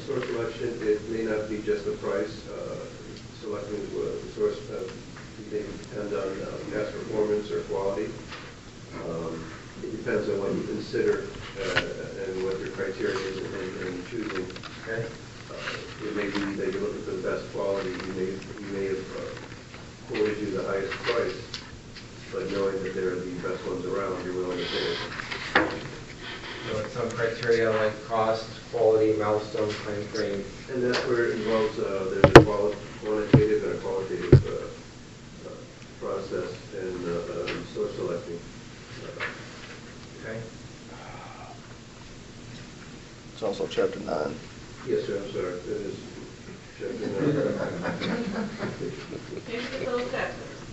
source selection, it may not be just the price. Selecting the source may depend on past performance or quality. It depends on what you consider and what your criteria is in choosing. Okay. It may be that you're looking for the best quality. You may have quoted you the highest price, but knowing that they're the best ones around, you're willing to pay it. So it's some criteria like cost, quality, milestone, time frame. And that's where it involves there's a quantitative and a qualitative process in source selecting. Okay. It's also chapter 9. Yes, sir, I'm sorry. It is chapter 9.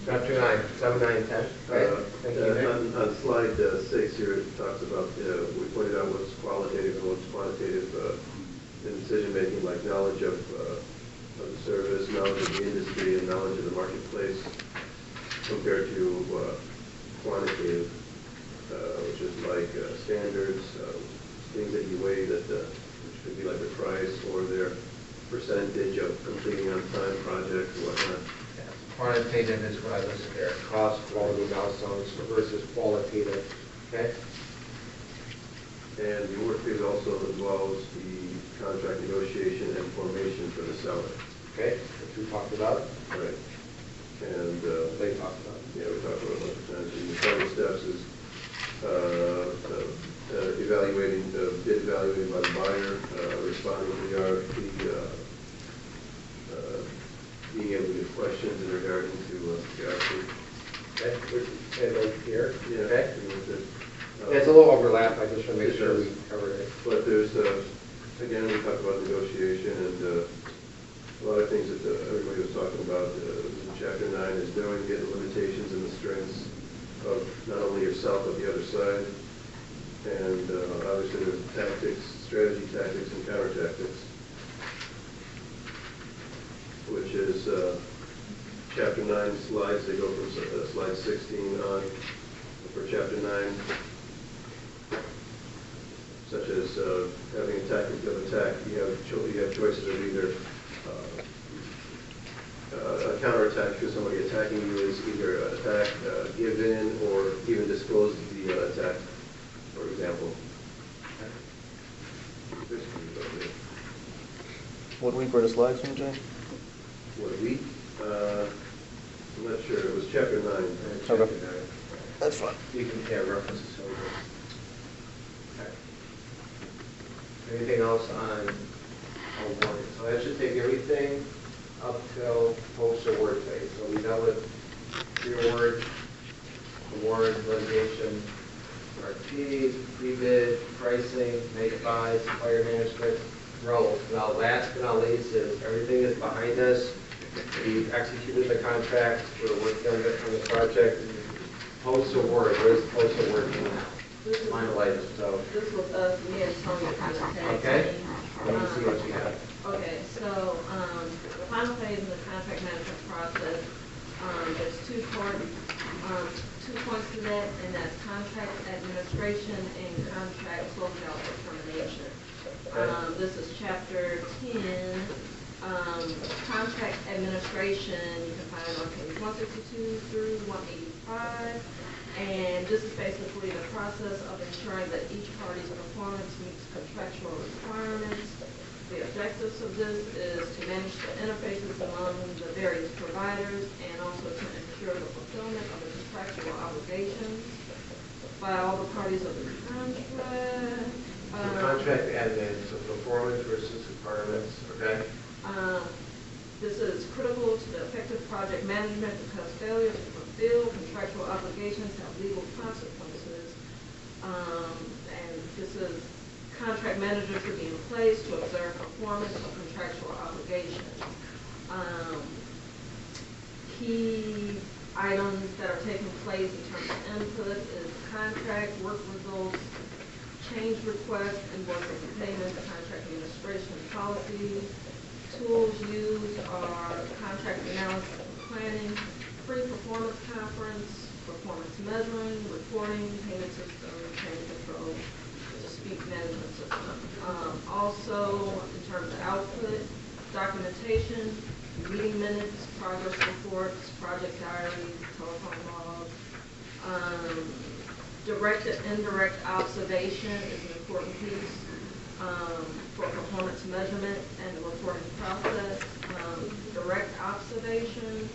Chapter 9, 7, 9, 10. Right. Thank you, Nick. On slide 6 here, it talks about, we pointed out what's qualitative and what's quantitative in decision making, like knowledge of the service, knowledge of the industry, and knowledge of the marketplace, compared to quantitative, which is like standards, things that you weigh that which could be like the price or their percentage of completing on time projects or whatnot. Quantitative is what I listed there, cost, quality, milestones versus qualitative, okay? And the work phase also involves the contract negotiation and formation for the seller. Okay, which we talked about. Right. And They talked about. yeah, we talked about it a bunch of times. And the final steps is evaluating, bid evaluated by the buyer, responding to the RFP, being able to get questions in regarding to the RFP. Okay, and right here, Yeah. okay? And It's a little overlap, I just want to make sure we covered it. But there's, again, we talked about negotiation and a lot of things that everybody was talking about in Chapter 9 is knowing the limitations and the strengths of not only yourself but the other side. And obviously there's tactics, strategy tactics, and counter tactics, which is Chapter 9 slides. They go from slide 16 on for Chapter 9. Such as having a tactic of attack, you have choices of either a counterattack because somebody attacking you is either attack, give in, or even disclose the attack, for example. What week were the slides from, Jay? What week? I'm not sure. It was Chapter 9. Okay. That's fine. You can have references over. Okay. Anything else on award? So that should take everything up till post-award phase. So we dealt with pre-award, award, litigation, RFP, pre-bid, pricing, make buy, supplier management, roles. Now, last but not least is everything is behind us. We've executed the contract. We're working on the project. Post-award, where's the post-award now? Final item, so. This was us, me and Tony kind of tag Okay. team. Let me see what you have. Okay, so the final phase in the contract management process, there's two points to that, and that's contract administration and contract closeout determination. This is chapter 10. Contract administration, you can find it on page 162 through 185. And this is basically the process of ensuring that each party's performance meets contractual requirements. The objectives of this is to manage the interfaces among the various providers and also to ensure the fulfillment of the contractual obligations by all the parties of the contract. So contract admin, so performance versus requirements, okay? This is critical to the effective project management because failure to fulfill contractual obligations have legal consequences. And this is contract managers to be in place to observe performance of contractual obligations. Key items that are taking place in terms of input is contract, work results, change requests, invoices and payments, contract administration policies. Tools used are contract analysis and planning, pre-performance conference, performance measuring, reporting, payment system, change control. dispute management system. Also, in terms of output, documentation, meeting minutes, progress reports, project diaries, telephone logs. Direct and indirect observation is an important piece for performance measurement and the reporting process. Direct observation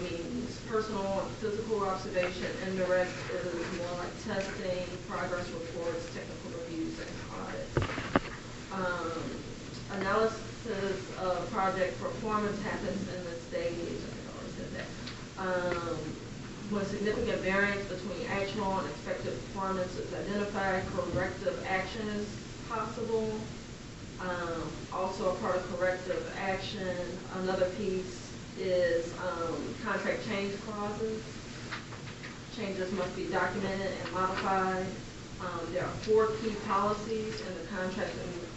means personal and physical observation. Indirect is more like testing, progress reports, technical reviews, and audits. Analysis of project performance happens in the stage, I already said that. When significant variance between actual and expected performance is identified, corrective action is possible. Also a part of corrective action, another piece is contract change clauses. Changes must be documented and modified. There are 4 key policies in the contract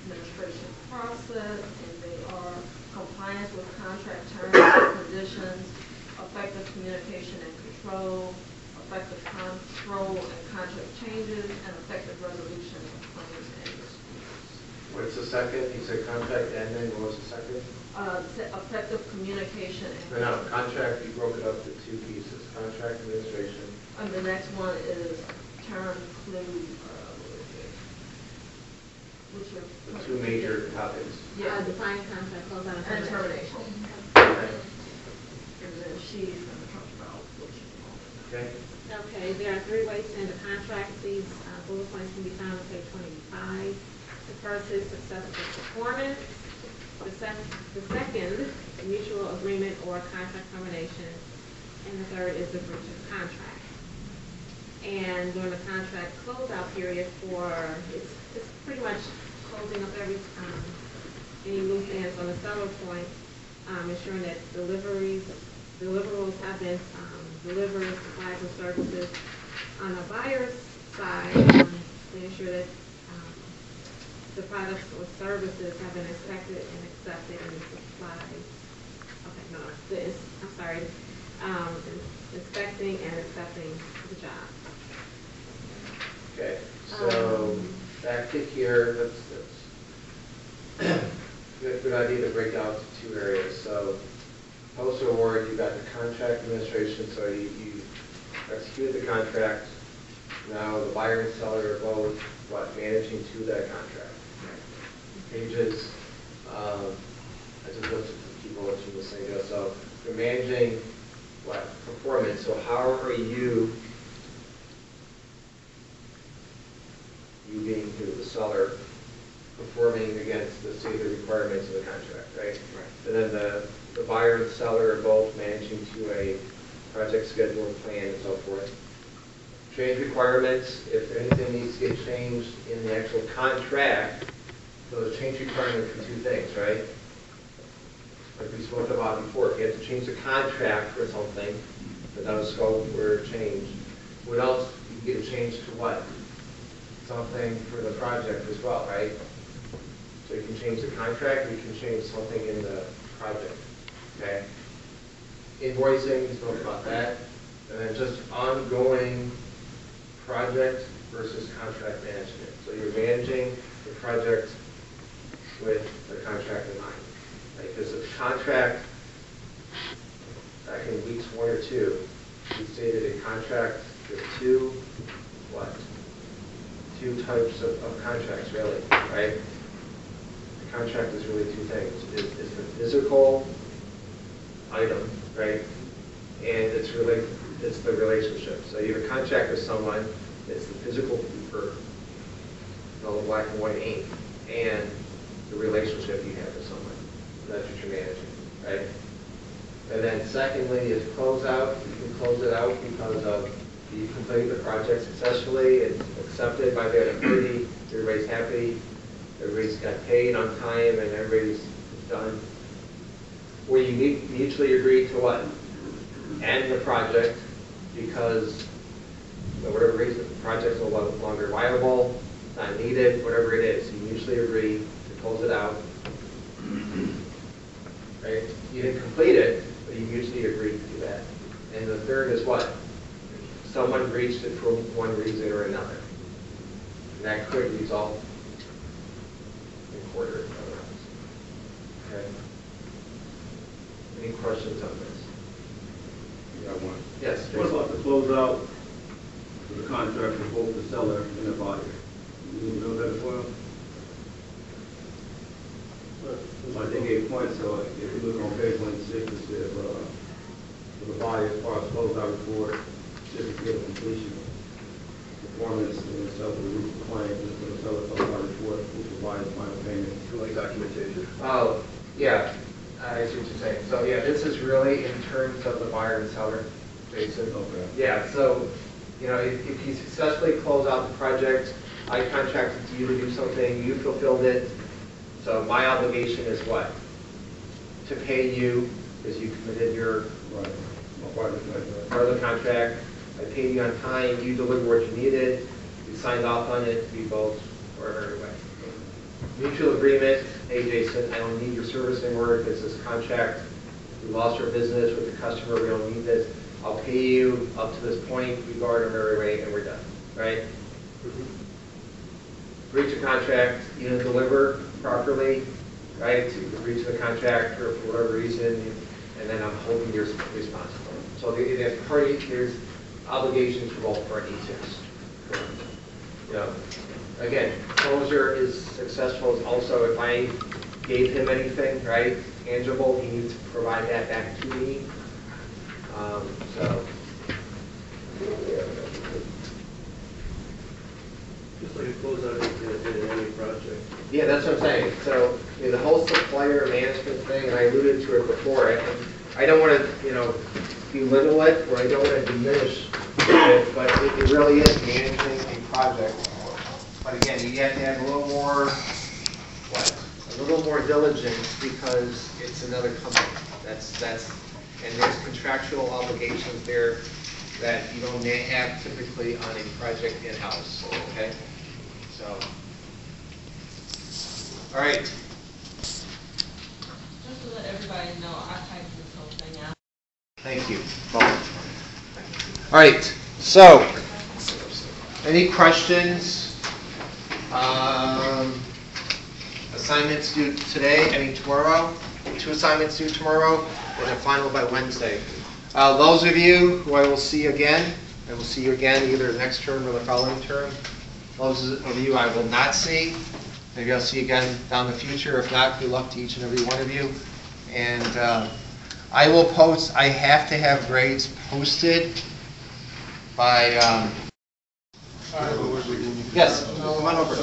administration process, and they are compliance with contract terms and conditions, effective communication and control, effective control and contract changes, and effective resolution of claims and disputes. What's the second? You said contract and then what was the second? Effective communication and No, contract, you broke it up to 2 pieces, contract administration. And the next one is term clue, which are The 2 major topics. yeah, Define contract, close out and termination. Okay. And then she's going to talk about which one. Okay. Okay, there are 3 ways to end a contract. These bullet points can be found on page 25. The first is successful performance. The second, mutual agreement or contract termination. And the third is the breach of contract. And during the contract closeout period it's pretty much closing up any loose ends on the seller point, ensuring that deliverables have been delivered, supplies and services. On the buyer's side, they ensure that the products or services have been inspected and accepted and supplied. Okay, no, I'm sorry. Inspecting and accepting the job. Okay, so back to here, that's good idea to break out to 2 areas. So post-award, you've got the contract administration, so you execute the contract. Now the buyer and seller are both, managing to that contract. Pages, I just listed some key bullets from this thing. So you're managing performance. So how are you being the seller, performing against the stated requirements of the contract, right? Right. And then the buyer and seller are both managing to a project schedule, plan, and so forth. Change requirements, if anything needs to get changed in the actual contract, those change requirements are 2 things, right? Like we spoke about before, if you have to change the contract for something, without a scope or change, what else? You get a change to what? Something for the project as well, right? So you can change the contract, or you can change something in the project, okay? Invoicing, we spoke about that. And then just ongoing project versus contract management. So you're managing the project with the contract in mind. Because the contract, back in weeks 1 or 2, we stated a contract with 2 types of contracts, really, right? The contract is really 2 things. It's the physical item, right? And it's the relationship. So you have a contract with someone, it's the physical paper, the black and white ink, and the relationship you have with someone. That's what you're managing, right? And then secondly is closeout. You can close it out because of you completed the project successfully, it's accepted by the other party, everybody's happy, everybody's got paid on time, and everybody's done. Where you mutually agree to what? End the project because for whatever reason the project's no longer viable, not needed, whatever it is. You mutually agree to close it out. Right? You didn't complete it, but you mutually agreed to do that. And the third is what? Someone breached it for one reason or another. And that could result in court or otherwise. Okay? Any questions on this? I got one. Yes, What Jason? about the closeout for the contract for both the seller and the buyer? You know that as well? I think 8 points, so if you look on page 106, it says, for the buyer, as far as closeout report, certificate of completion, performance, and the seller will reach the claim, and for the seller closeout report, who provides final payment. Like documentation. Oh, yeah, I see what you're saying. So, yeah, this is really in terms of the buyer and seller, Jason. Okay. Yeah, so, you know, if you successfully close out the project, I contracted you to do something, you fulfilled it, so my obligation is what? To pay you, because you committed your Right. My partner's like that. part of the contract, I paid you on time, you delivered what you needed, you signed off on it, we both were everywhere. Mutual agreement, hey Jason, I don't need your service anymore because this contract, we lost our business with the customer, we don't need this. I'll pay you up to this point, we go our merry way, and we're done, right? Breach of contract, you didn't deliver properly, right? You breach the contract for whatever reason, and then I'm holding you responsible. So there's obligations for both parties here. You know, again, closure is successful is also if I gave him anything, right, tangible, he needs to provide that back to me. So. Just like a closeout in any project. Yeah, that's what I'm saying. So, you know, the whole supplier management thing, and I alluded to it before, I don't want to, you know, belittle it, or I don't want to diminish it, but it really is managing a project. But again, you have to have a little more, a little more diligence because it's another company. And there's contractual obligations there that you don't have typically on a project in-house, okay? So, all right. Just to let everybody know, I typed this whole thing out. Thank you. All right, so, any questions? Assignments due today, any tomorrow? 2 assignments due tomorrow, and then final by Wednesday. Those of you who I will see again, I will see you again either next term or the following term. Those of you I will not see, maybe I'll see you again down the future. If not, good luck to each and every one of you. And I will post, I have to have grades posted by, yes, come on over.